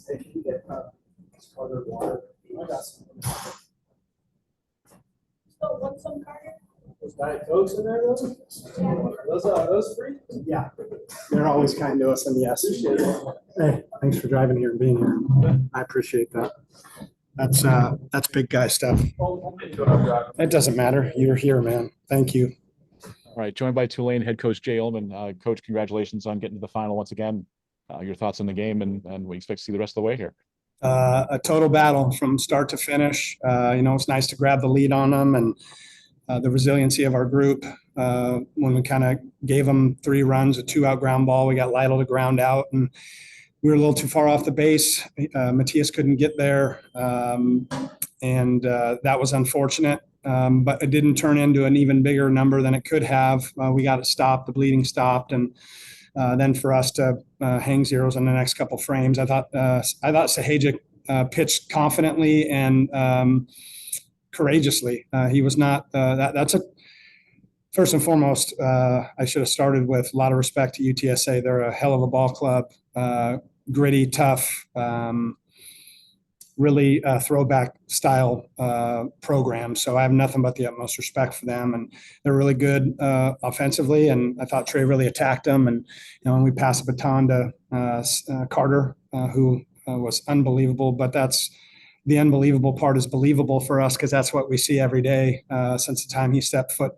If you get Carter water, I got some. Still want some, Carter? Those Diet Cokes in there, though? Those free? Yeah, they're always kind to us, and yes. Appreciate it. Hey, thanks for driving here and being here. I appreciate that. That's big guy stuff. It doesn't matter. You're here, man. Thank you. All right, joined by Tulane head coach Jay Uhlman. Coach, congratulations on getting to the final once again. Your thoughts on the game and we expect to see the rest of the way here. A total battle from start to finish. It's nice to grab the lead on them and the resiliency of our group. When we kind of gave them 3 runs, a 2-out ground ball, we got Lytle to ground out, and we were a little too far off the base. Matthias couldn't get there, and that was unfortunate. But it didn't turn into an even bigger number than it could have. We got it stopped, the bleeding stopped, and then for us to hang zeros on the next couple frames, I thought Sahajic pitched confidently and courageously. He was not. That's a first and foremost. I should have started with a lot of respect to UTSA. They're a hell of a ball club, gritty, tough. Really throwback style program. So I have nothing but the utmost respect for them, and they're really good offensively. And I thought Trey really attacked them. And when we passed the baton to Carter, who was unbelievable. But that's the unbelievable part is believable for us because that's what we see every day since the time he stepped foot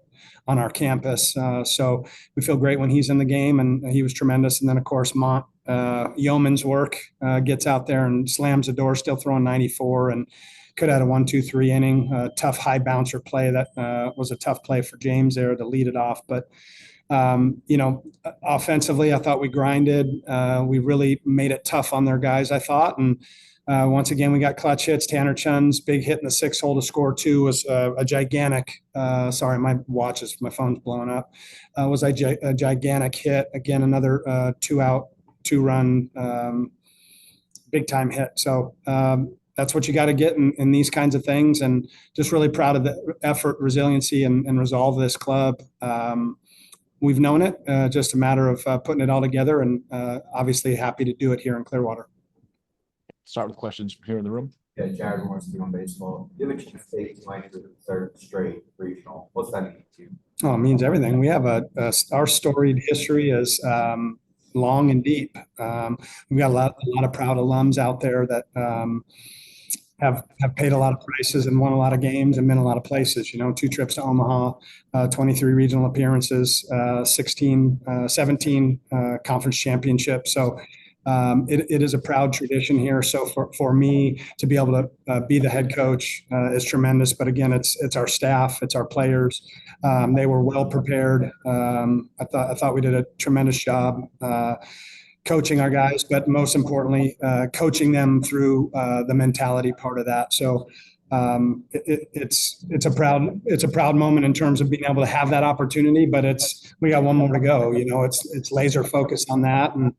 on our campus. So we feel great when he's in the game, and he was tremendous. And then of course Yeoman's work gets out there and slams the door, still throwing 94, and could have had a 1-2-3 inning. Tough high bouncer play that was a tough play for James there to lead it off. But offensively, I thought we grinded. We really made it tough on their guys, I thought, and once again, we got clutch hits. Tanner Chun's big hit in the 6th hole to score 2 was a gigantic. Sorry, my phone's blowing up. Was a gigantic hit. Again, another 2-out, 2-run, big time hit. So that's what you got to get in these kinds of things. And just really proud of the effort, resiliency, and resolve of this club. We've known it, just a matter of putting it all together, and obviously happy to do it here in Clearwater. Start with questions from here in the room. Yeah, Jared wants to be on baseball. You have a chance to take Tulane to the 3rd straight regional. What's that mean to you? Oh, it means everything. We have our storied history is long and deep. We've got a lot of proud alums out there that have paid a lot of prices and won a lot of games and been a lot of places. 2 trips to Omaha, 23 regional appearances, 17 conference championships. So it is a proud tradition here. So for me to be able to be the head coach is tremendous. But again, it's our staff, it's our players. They were well prepared. I thought we did a tremendous job coaching our guys, but most importantly, coaching them through the mentality part of that. So it's a proud moment in terms of being able to have that opportunity, but we got one more to go. It's laser focused on that, and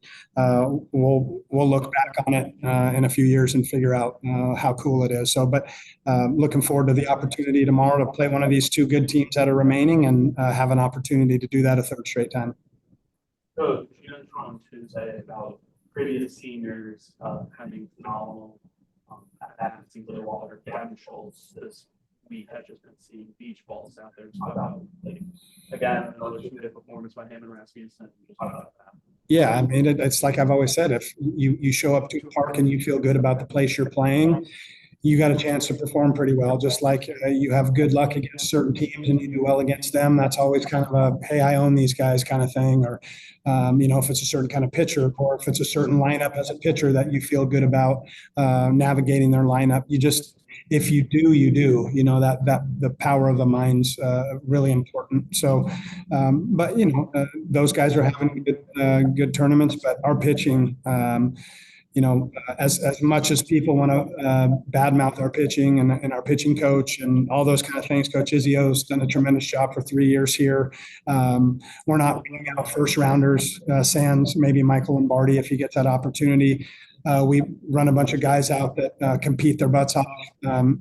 we'll look back on it in a few years and figure out how cool it is. So, but looking forward to the opportunity tomorrow to play one of these 2 good teams that are remaining and have an opportunity to do that a 3rd straight time. Coach, you mentioned on Tuesday about previous seniors having phenomenal at Clearwater. Gavin Schultz this week has just been seeing beach balls out there. Talk about again another good performance by him and Rasmussen. Just talk about that. Yeah, I mean it's like I've always said. If you show up to the park and you feel good about the place you're playing, you got a chance to perform pretty well. Just like you have good luck against certain teams and you do well against them, that's always kind of a, hey, I own these guys kind of thing. Or, if it's a certain kind of pitcher, or if it's a certain lineup as a pitcher that you feel good about navigating their lineup. If you do, you do. That the power of the mind's really important. So, but those guys are having good tournaments, but our pitching. As much as people want to badmouth our pitching and our pitching coach and all those kind of things, Coach Izio's done a tremendous job for 3 years here. We're not bringing out 1st rounders, sans maybe Michael Lombardi if he gets that opportunity. We run a bunch of guys out that compete their butts off.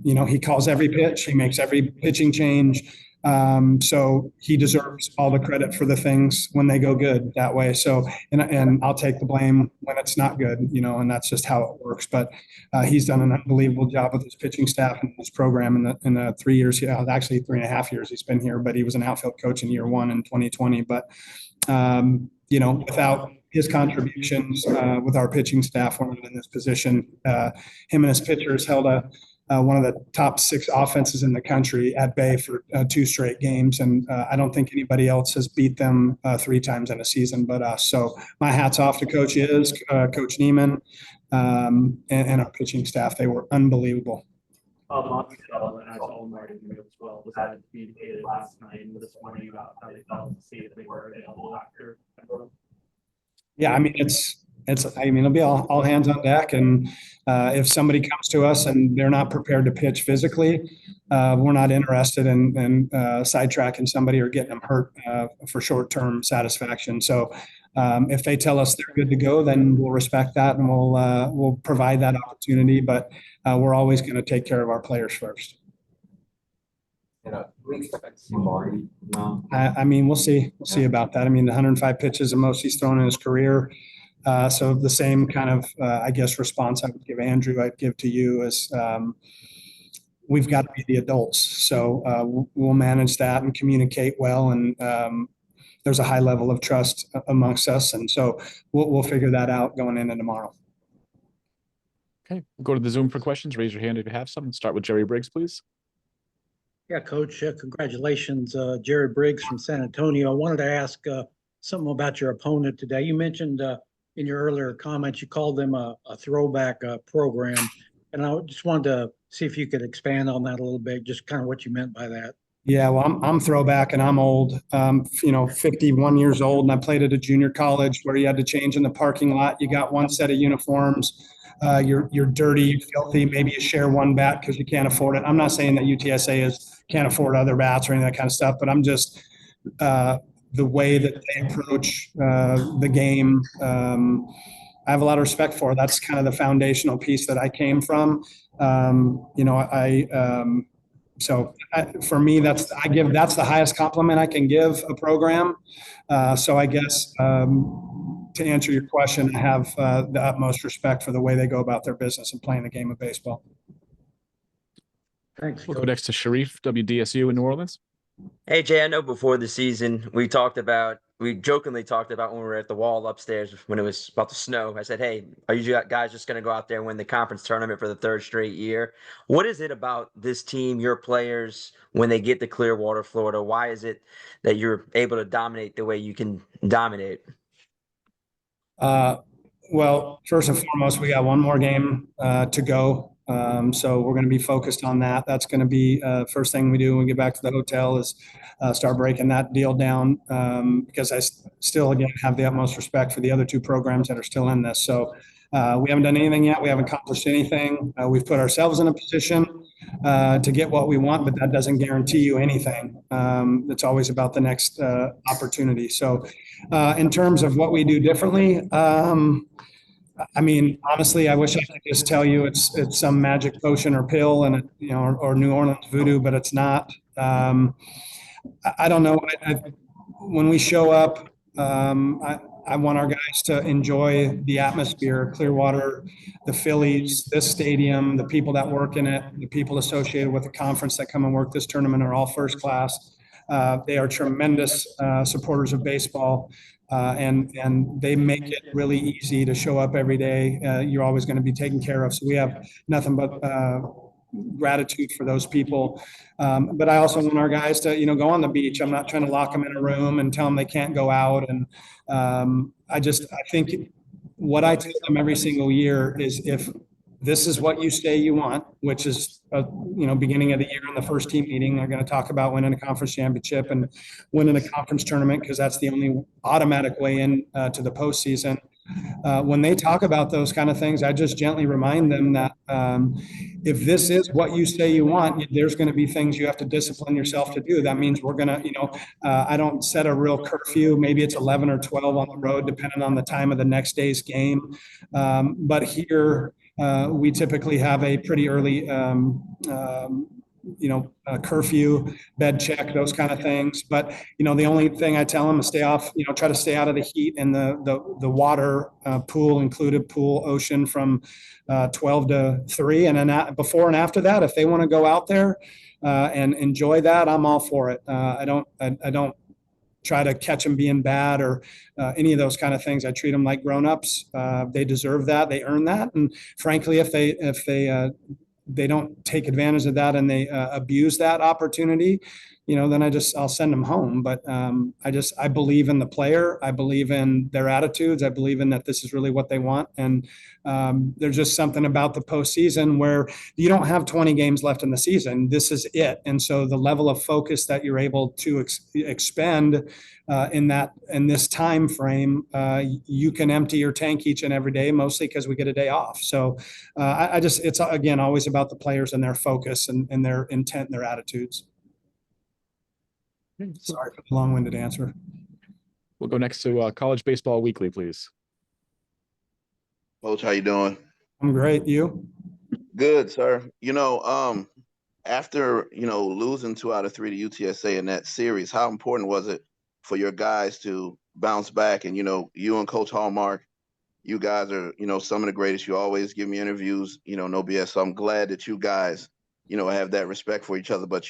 He calls every pitch. He makes every pitching change. So he deserves all the credit for the things when they go good that way. So, and I'll take the blame when it's not good, and that's just how it works. But he's done an unbelievable job with his pitching staff and his program in the 3 years, actually 3.5 years he's been here, but he was an outfield coach in year one in 2020. But, without his contributions with our pitching staff, we're not in this position. Him and his pitchers held one of the top 6 offenses in the country at bay for 2 straight games. And I don't think anybody else has beat them 3 times in a season but us. So my hat's off to Coach Coach Neiman, and our pitching staff. They were unbelievable. Montreal and Alman as well was that communicated last night and this morning about how they felt to see if they were available after. Yeah, I mean, it'll be all hands on deck. And if somebody comes to us and they're not prepared to pitch physically, we're not interested in sidetracking somebody or getting them hurt for short-term satisfaction. So if they tell us they're good to go, then we'll respect that and we'll provide that opportunity. But we're always going to take care of our players first. We expect to see Marty. I mean, we'll see. We'll see about that. I mean, the 105 pitches, the most he's thrown in his career. So the same kind of, I guess, response I would give Andrew, I'd give to you is we've got to be the adults. So we'll manage that and communicate well. And there's a high level of trust amongst us. And so we'll figure that out going into tomorrow. Okay, we'll go to the Zoom for questions. Raise your hand if you have some. Start with Jerry Briggs, please. Yeah, Coach, congratulations, Jerry Briggs from San Antonio. I wanted to ask something about your opponent today. You mentioned in your earlier comments, you called them a throwback program. And I just wanted to see if you could expand on that a little bit, just kind of what you meant by that. Yeah, well, I'm throwback and I'm old, 51 years old, and I played at a junior college where you had to change in the parking lot. You got one set of uniforms. You're dirty, you're filthy. Maybe you share one bat because you can't afford it. I'm not saying that UTSA can't afford other bats or any of that kind of stuff, but I'm just the way that they approach the game. I have a lot of respect for. That's kind of the foundational piece that I came from. For me, that's the highest compliment I can give a program. So I guess to answer your question, I have the utmost respect for the way they go about their business and playing the game of baseball. Thanks. We'll go next to Sharif, WDSU in New Orleans. Hey, Jay, I know before the season we jokingly talked about when we were at the wall upstairs when it was about to snow. I said, hey, are you guys just going to go out there and win the conference tournament for the 3rd straight year? What is it about this team, your players, when they get to Clearwater, Florida? Why is it that you're able to dominate the way you can dominate? Well, first and foremost, we got one more game to go. So we're going to be focused on that. That's going to be first thing we do when we get back to the hotel is start breaking that deal down because I still, again, have the utmost respect for the other 2 programs that are still in this. So we haven't done anything yet. We haven't accomplished anything. We've put ourselves in a position to get what we want, but that doesn't guarantee you anything. It's always about the next opportunity. So in terms of what we do differently, I mean, honestly, I wish I could just tell you it's some magic potion or pill and or New Orleans voodoo, but it's not. I don't know. When we show up, I want our guys to enjoy the atmosphere, Clearwater, the Phillies, this stadium, the people that work in it, the people associated with the conference that come and work this tournament are all first class. They are tremendous supporters of baseball. And they make it really easy to show up every day. You're always going to be taken care of. So we have nothing but gratitude for those people. But I also want our guys to, go on the beach. I'm not trying to lock them in a room and tell them they can't go out. And I think what I tell them every single year is if this is what you say you want, which is, beginning of the year in the first team meeting, they're going to talk about winning a conference championship and winning a conference tournament because that's the only automatic way in to the postseason. When they talk about those kind of things, I just gently remind them that if this is what you say you want, there's going to be things you have to discipline yourself to do. That means we're going to, I don't set a real curfew. Maybe it's 11 or 12 on the road, depending on the time of the next day's game. But here, we typically have a pretty early curfew, bed check, those kind of things. But, the only thing I tell them is stay off, try to stay out of the heat and the water, pool included, pool, ocean from 12 to 3. And then before and after that, if they want to go out there and enjoy that, I'm all for it. I don't try to catch them being bad or any of those kind of things. I treat them like grown-ups. They deserve that. They earn that. And frankly, if they don't take advantage of that and they abuse that opportunity, then I'll send them home. But I believe in the player. I believe in their attitudes. I believe in that this is really what they want. And there's just something about the postseason where you don't have 20 games left in the season. This is it. And so the level of focus that you're able to expend in this time frame, you can empty your tank each and every day, mostly because we get a day off. So it's again always about the players and their focus and their intent and their attitudes. Sorry for the long-winded answer. We'll go next to College Baseball Weekly, please. Coach, how you doing? I'm great. You? Good, sir. After, losing 2 out of 3 to UTSA in that series, how important was it for your guys to bounce back? And, you and Coach Hallmark, you guys are, some of the greatest. You always give me interviews, no BS. So I'm glad that you guys, have that respect for each other. But,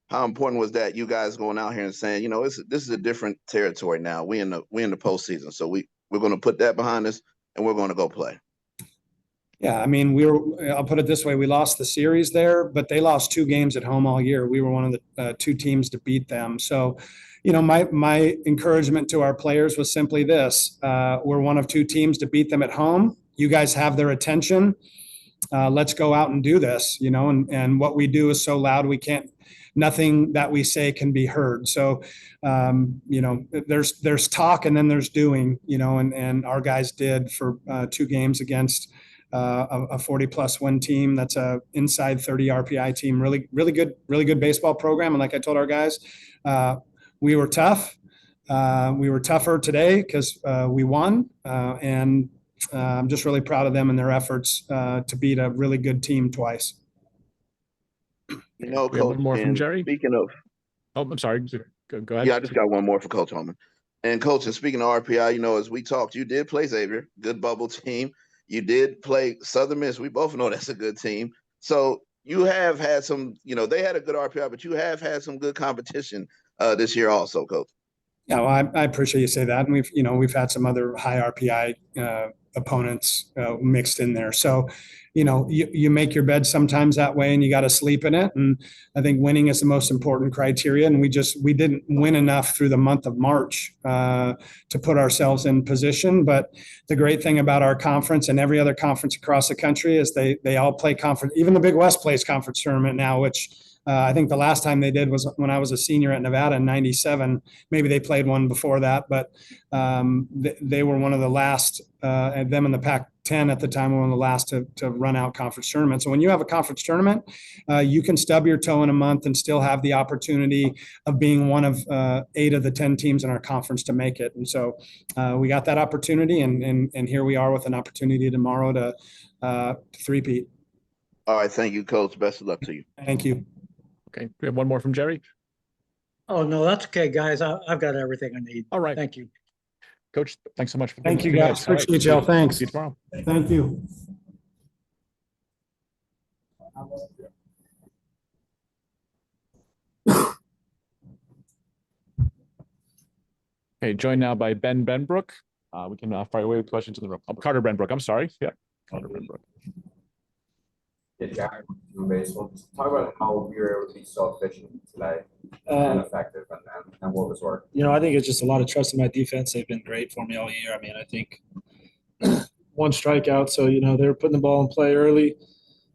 how important was that you guys going out here and saying, this is a different territory now. We in the postseason. So we're going to put that behind us and we're going to go play. Yeah, I mean, I'll put it this way. We lost the series there, but they lost 2 games at home all year. We were one of the 2 teams to beat them. So, my encouragement to our players was simply this. We're one of 2 teams to beat them at home. You guys have their attention. Let's go out and do this, and what we do is so loud nothing that we say can be heard. So, there's talk and then there's doing, and our guys did for 2 games against a 40+ win team. That's a inside 30 RPI team. Really good baseball program. And like I told our guys, we were tough. We were tougher today because we won. And I'm just really proud of them and their efforts to beat a really good team twice. We have one more from Jerry. Speaking of, I'm sorry. Go ahead. Yeah, I just got one more for Coach Uhlman. And Coach, and speaking of RPI, as we talked, you did play Xavier, good bubble team. You did play Southern Miss. We both know that's a good team. So you have had some, they had a good RPI, but you have had some good competition this year also, Coach. Yeah, well, I appreciate you say that. And we've had some other high RPI opponents mixed in there. So, you make your bed sometimes that way and you got to sleep in it. And I think winning is the most important criteria. And we didn't win enough through the month of March to put ourselves in position. But the great thing about our conference and every other conference across the country is they all play conference. Even the Big West plays conference tournament now, which I think the last time they did was when I was a senior at Nevada in '97. Maybe they played one before that, but they were one of the last, and them in the Pac-10 at the time were one of the last to run out conference tournaments. So when you have a conference tournament, you can stub your toe in a month and still have the opportunity of being one of 8 of the 10 teams in our conference to make it. And so we got that opportunity, and here we are with an opportunity tomorrow to three-peat. All right, thank you, Coach. Best of luck to you. Thank you. Okay, we have one more from Jerry. Oh, no, that's okay, guys. I've got everything I need. All right. Thank you. Coach, thanks so much. Thank you, guys. Appreciate y'all. Thanks. See you tomorrow. Thank you. Okay, joined now by Ben Benbrook. We can fire away with questions in the room. Carter Benbrook. I'm sorry. Yeah, Carter Benbrook. Jack, baseball. Talk about how we were able to be so efficient today and effective, and what was working. I think it's just a lot of trust in my defense. They've been great for me all year. I mean, I think 1 strikeout, so they were putting the ball in play early.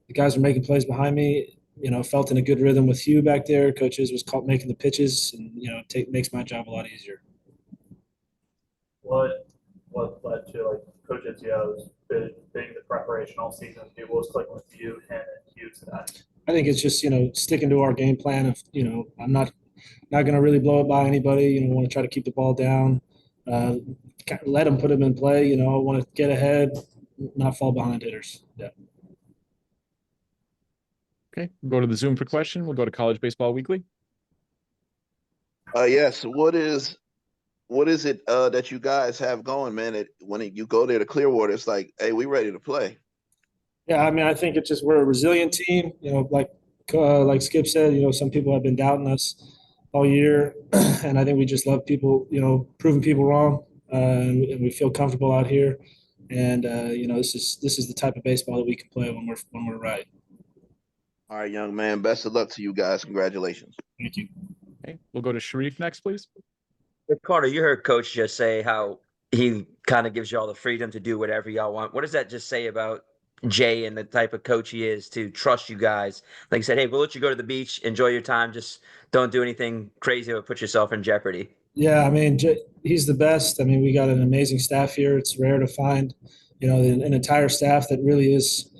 The guys were making plays behind me. Felt in a good rhythm with Hugh back there. Coaches was making the pitches, and makes my job a lot easier. What led to coaches, being the preparation all season? What was clicking with you and Hugh today? I think it's just sticking to our game plan of I'm not going to really blow it by anybody. Want to try to keep the ball down, let them put them in play. I want to get ahead, not fall behind hitters. Yeah. Okay, we'll go to the Zoom for question. We'll go to College Baseball Weekly. Yes. What is it that you guys have going, man? When you go there to Clearwater, it's like, hey, we ready to play. Yeah, I mean, I think it's just we're a resilient team. You know, like Skip said, you know, some people have been doubting us all year, and I think we just love people, you know, proving people wrong, and we feel comfortable out here. And you know, this is the type of baseball that we can play when we're right. All right, young man. Best of luck to you guys. Congratulations. Thank you. Okay, we'll go to Sharif next, please. Carter, you heard Coach just say how he kind of gives y'all the freedom to do whatever y'all want. What does that just say about Jay and the type of coach he is to trust you guys? Like I said, hey, we'll let you go to the beach, enjoy your time, just don't do anything crazy or put yourself in jeopardy. Yeah, I mean, he's the best. I mean, we got an amazing staff here. It's rare to find, you know, an entire staff that really is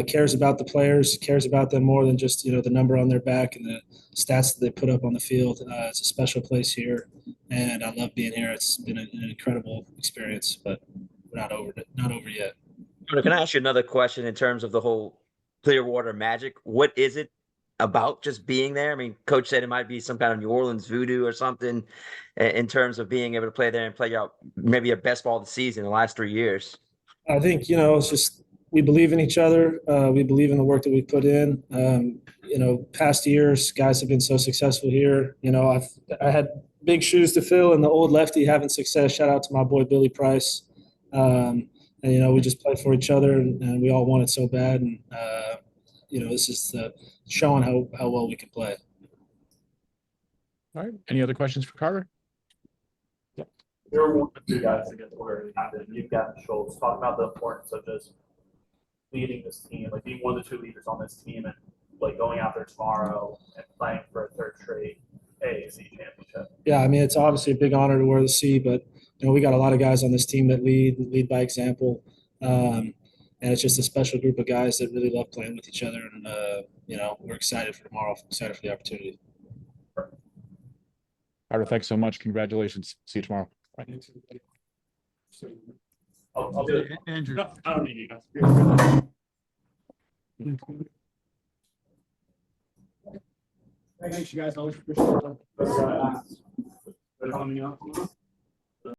cares about the players, cares about them more than just, you know, the number on their back and the stats that they put up on the field. It's a special place here, and I love being here. It's been an incredible experience, but we're not over yet. Carter, can I ask you another question in terms of the whole Clearwater Magic? What is it about just being there? I mean, Coach said it might be some kind of New Orleans voodoo or something in terms of being able to play there and play out maybe your best ball of the season in the last 3 years. I think, you know, it's just we believe in each other. We believe in the work that we put in. You know, past years, guys have been so successful here. You know, I had big shoes to fill, and the old lefty having success. Shout out to my boy Billy Price. And you know, we just played for each other, and we all want it so bad. And you know, this is showing how well we can play. All right. Any other questions for Carter? You're one of the two guys that get where it happened. You've got Schultz. Talk about the importance of just leading this team, like being one of the two leaders on this team, and like going out there tomorrow and playing for a third straight AAC championship. Yeah, I mean, it's obviously a big honor to wear the C, but you know, we got a lot of guys on this team that lead by example, and it's just a special group of guys that really love playing with each other. And you know, we're excited for tomorrow. Excited for the opportunity. Carter, thanks so much. Congratulations. See you tomorrow. I'll do it. Andrew. No, I don't need you guys. Thanks, you guys. Always appreciate it. They're coming up.